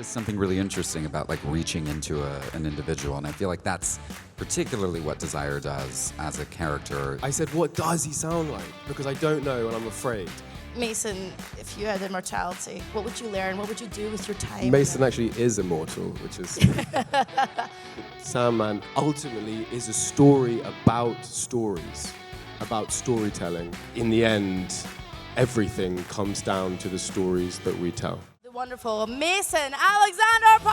is something really interesting about like reaching into an individual, and I feel like that's particularly what Desire does as a character. I said, what does he sound like? Because I don't know and I'm afraid. Mason, if you had immortality, what would you learn? What would you do with your time? Mason actually is immortal, which is... Sandman ultimately is a story about stories, about storytelling. In the end, everything comes down to the stories that we tell. The wonderful Mason Alexander Parr!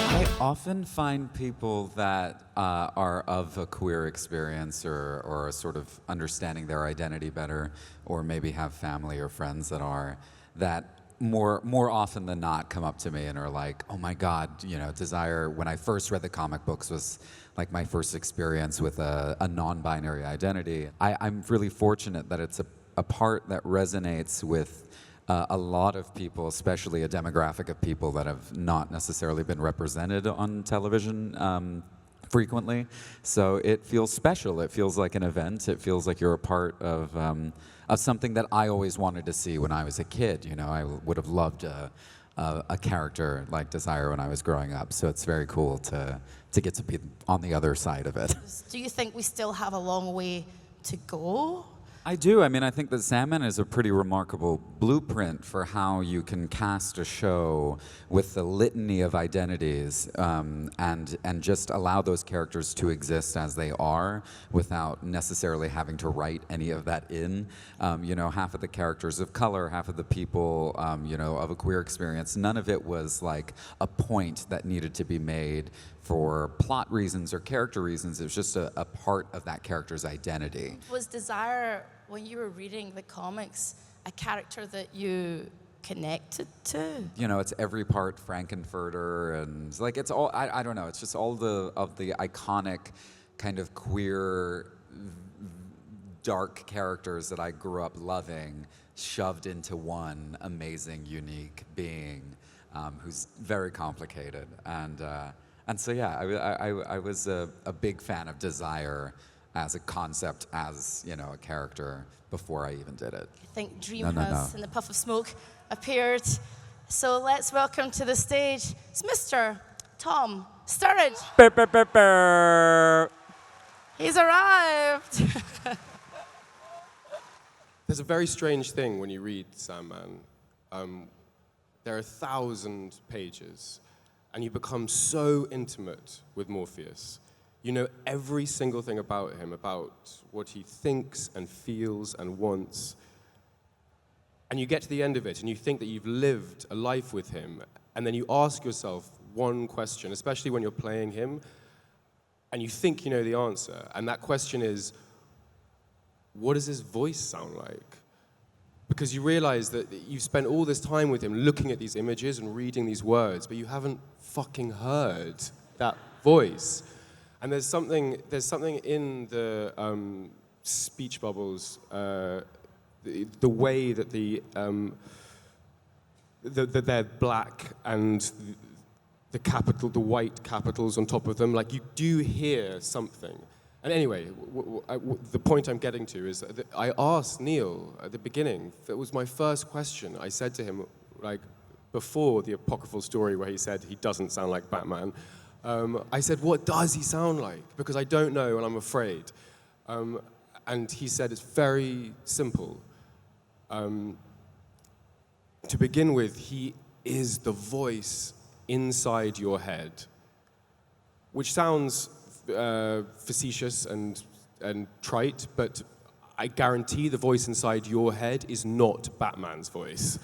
I often find people that are of a queer experience or are sort of understanding their identity better, or maybe have family or friends that more often than not come up to me and are like, oh my God, you know, Desire, when I first read the comic books, was like my first experience with a non-binary identity. I'm really fortunate that it's a part that resonates with a lot of people, especially a demographic of people that have not necessarily been represented on television frequently. So it feels special. It feels like an event. It feels like you're a part of something that I always wanted to see when I was a kid. You know, I would have loved a character like Desire when I was growing up. So it's very cool to get to be on the other side of it. Do you think we still have a long way to go? I do. I mean, I think that Sandman is a pretty remarkable blueprint for how you can cast a show with the litany of identities and just allow those characters to exist as they are without necessarily having to write any of that in. You know, half of the characters of color, half of the people, you know, of a queer experience, none of it was like a point that needed to be made for plot reasons or character reasons. It was just a part of that character's identity. Was Desire, when you were reading the comics, a character that you connected to? You know, it's every part Frankenfurter, and like it's all, I don't know, it's just all of the iconic kind of queer dark characters that I grew up loving shoved into one amazing, unique being who's very complicated. And so yeah, I was a big fan of Desire as a concept, as, you know, a character before I even did it. I think Dream has, in the puff of smoke, appeared. So let's welcome to the stage, it's Mr. Tom Sturridge. He's arrived. There's a very strange thing when you read Sandman. There are 1,000 pages, and you become so intimate with Morpheus. You know every single thing about him, about what he thinks and feels and wants. And you get to the end of it, and you think that you've lived a life with him, and then you ask yourself one question, especially when you're playing him, and you think you know the answer, and that question is, what does his voice sound like? Because you realize that you've spent all this time with him looking at these images and reading these words, but you haven't fucking heard that voice. And there's something in the speech bubbles, the way that they're black and the white capitals on top of them, like you do hear something. And anyway, the point I'm getting to is that I asked Neil at the beginning, that was my first question. I said to him, like, before the apocryphal story where he said he doesn't sound like Batman, I said, what does he sound like? Because I don't know and I'm afraid. And he said, it's very simple. To begin with, he is the voice inside your head, which sounds facetious and trite, but I guarantee the voice inside your head is not Batman's voice.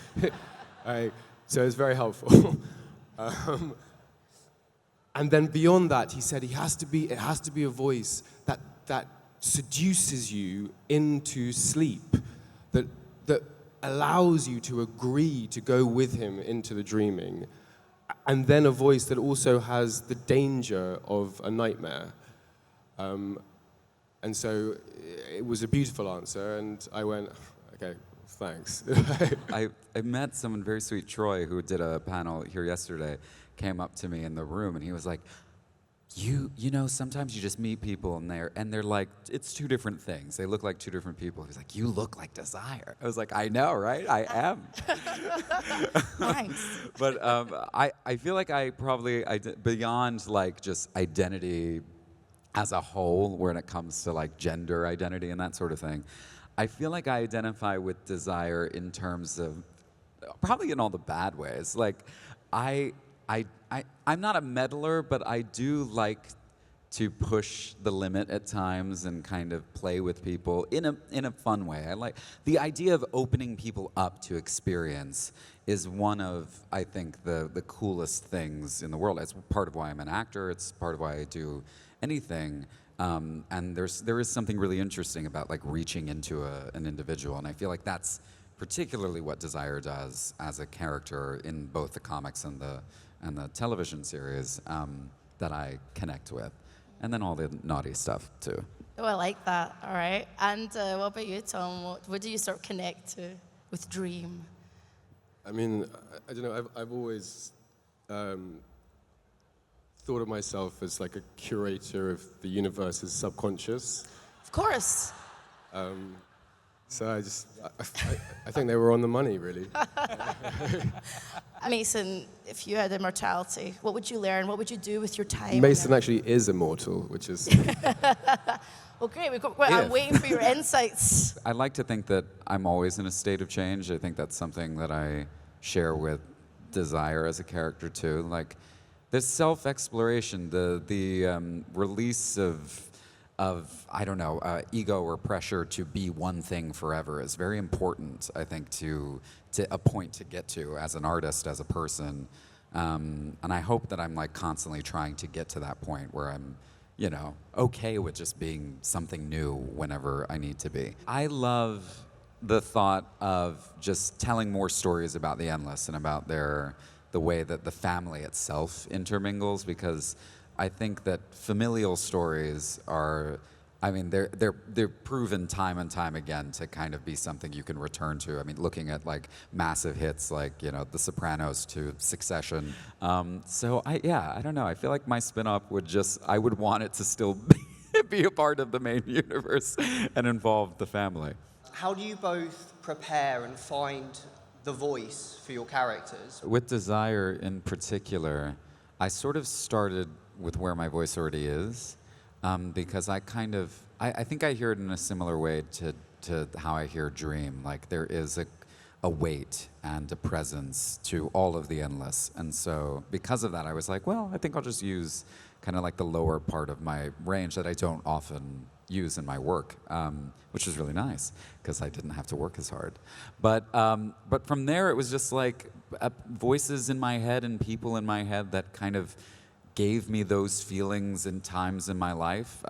So it's very helpful. And then beyond that, he said it has to be a voice that seduces you into sleep, that allows you to agree to go with him into the dreaming. And then a voice that also has the danger of a nightmare. And so it was a beautiful answer, and I went, okay, thanks. I met someone very sweet, Troy, who did a panel here yesterday, came up to me in the room, and he was like, you know, sometimes you just meet people and they're like, it's two different things. They look like two different people. He's like, you look like Desire. I was like, I know, right? I am. Thanks. But I feel like I probably beyond like just identity as a whole, when it comes to like gender identity and that sort of thing, I feel like I identify with Desire in terms of probably in all the bad ways. Like I'm not a meddler, but I do like to push the limit at times and kind of play with people in a fun way. I like the idea of opening people up to experience is one of, I think, the coolest things in the world. It's part of why I'm an actor. It's part of why I do anything. And there is something really interesting about like reaching into an individual, and I feel like that's particularly what Desire does as a character in both the comics and the television series that I connect with. And then all the naughty stuff, too. Oh, I like that. All right. And what about you, Tom? What do you sort of connect to with Dream? I mean, I don't know. I've always thought of myself as like a curator of the universe's subconscious. Of course. So I think they were on the money, really. Mason, if you had immortality, what would you learn? What would you do with your time? Mason actually is immortal, which is... Well, great. I'm waiting for your insights. I like to think that I'm always in a state of change. I think that's something that I share with Desire as a character, too. Like, this self-exploration, the release of I don't know, ego or pressure to be one thing forever is very important, I think, to a point to get to as an artist, as a person. And I hope that I'm like constantly trying to get to that point where I'm, you know, okay with just being something new whenever I need to be. I love the thought of just telling more stories about the Endless and about the way that the family itself intermingles, because I think that familial stories are, I mean, they're proven time and time again to kind of be something you can return to. I mean, looking at like massive hits like, you know, The Sopranos to Succession. So I don't know. I feel like my spin-off I would want it to still be a part of the main universe and involve the family. How do you both prepare and find the voice for your characters? With Desire in particular, I sort of started with where my voice already is, because I think I hear it in a similar way to how I hear Dream. Like there is a weight and a presence to all of the Endless. And so because of that, I was like, well, I think I'll just use kind of like the lower part of my range that I don't often use in my work, which was really nice because I didn't have to work as hard. But from there, it was just like voices in my head and people in my head that kind of gave me those feelings in times in my life,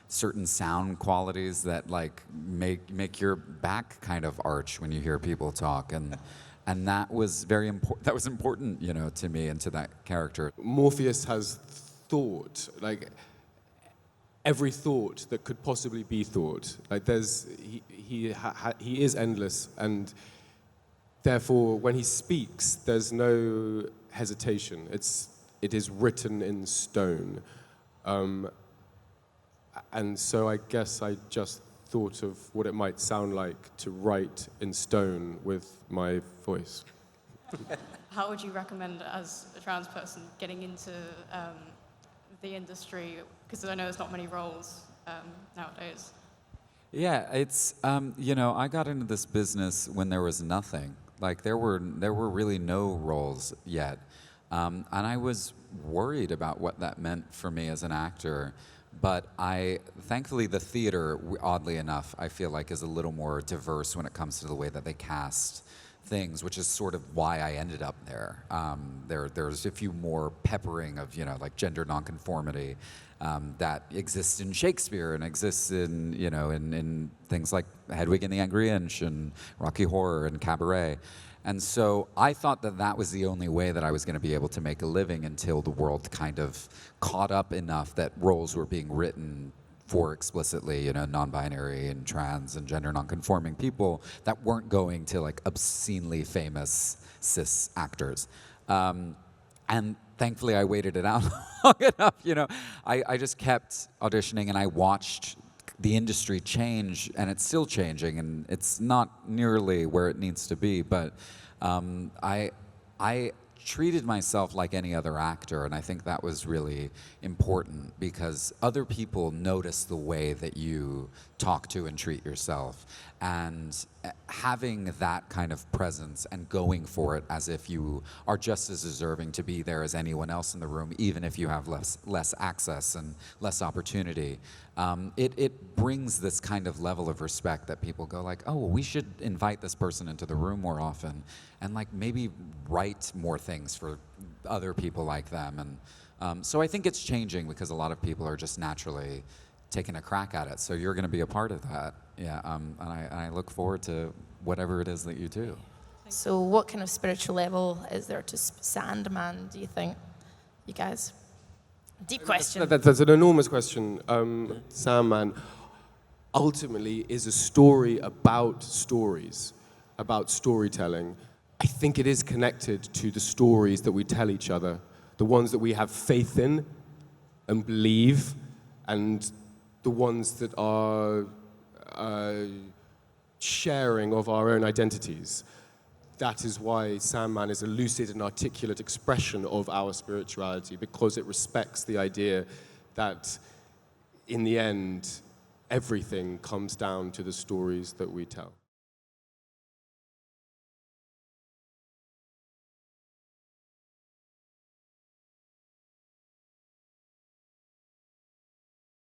certain sound qualities that like make your back kind of arch when you hear people talk, and that was very important. That was important, you know, to me and to that character. Morpheus has thought, like every thought that could possibly be thought. Like he is endless, and therefore when he speaks, there's no hesitation. It is written in stone. And so I guess I just thought of what it might sound like to write in stone with my voice. How would you recommend, as a trans person, getting into the industry? Because I know there's not many roles nowadays. Yeah, it's you know, I got into this business when there was nothing. Like there were really no roles yet. And I was worried about what that meant for me as an actor. But thankfully, the theater, oddly enough, I feel like is a little more diverse when it comes to the way that they cast things, which is sort of why I ended up there. There's a few more peppering of, you know, like gender nonconformity that exists in Shakespeare and exists in, you know, in things like Hedwig and the Angry Inch and Rocky Horror and Cabaret. And so I thought that was the only way that I was going to be able to make a living until the world kind of caught up enough that roles were being written for explicitly, you know, non-binary and trans and gender non-conforming people that weren't going to like obscenely famous cis actors. and thankfully I waited it out long enough, you know. I just kept auditioning and I watched the industry change, and it's still changing, and it's not nearly where it needs to be, but I treated myself like any other actor, and I think that was really important because other people notice the way that you talk to and treat yourself, and having that kind of presence and going for it as if you are just as deserving to be there as anyone else in the room, even if you have less access and less opportunity, it brings this kind of level of respect that people go like, oh, well, we should invite this person into the room more often, and like maybe write more things for other people like them. And so I think it's changing because a lot of people are just naturally taking a crack at it. So you're going to be a part of that. Yeah, and I look forward to whatever it is that you do. So what kind of spiritual level is there to Sandman, do you think, you guys? Deep question. That's an enormous question. Sandman ultimately is a story about stories, about storytelling. I think it is connected to the stories that we tell each other, the ones that we have faith in and believe, and the ones that are sharing of our own identities. That is why Sandman is a lucid and articulate expression of our spirituality, because it respects the idea that in the end, everything comes down to the stories that we tell.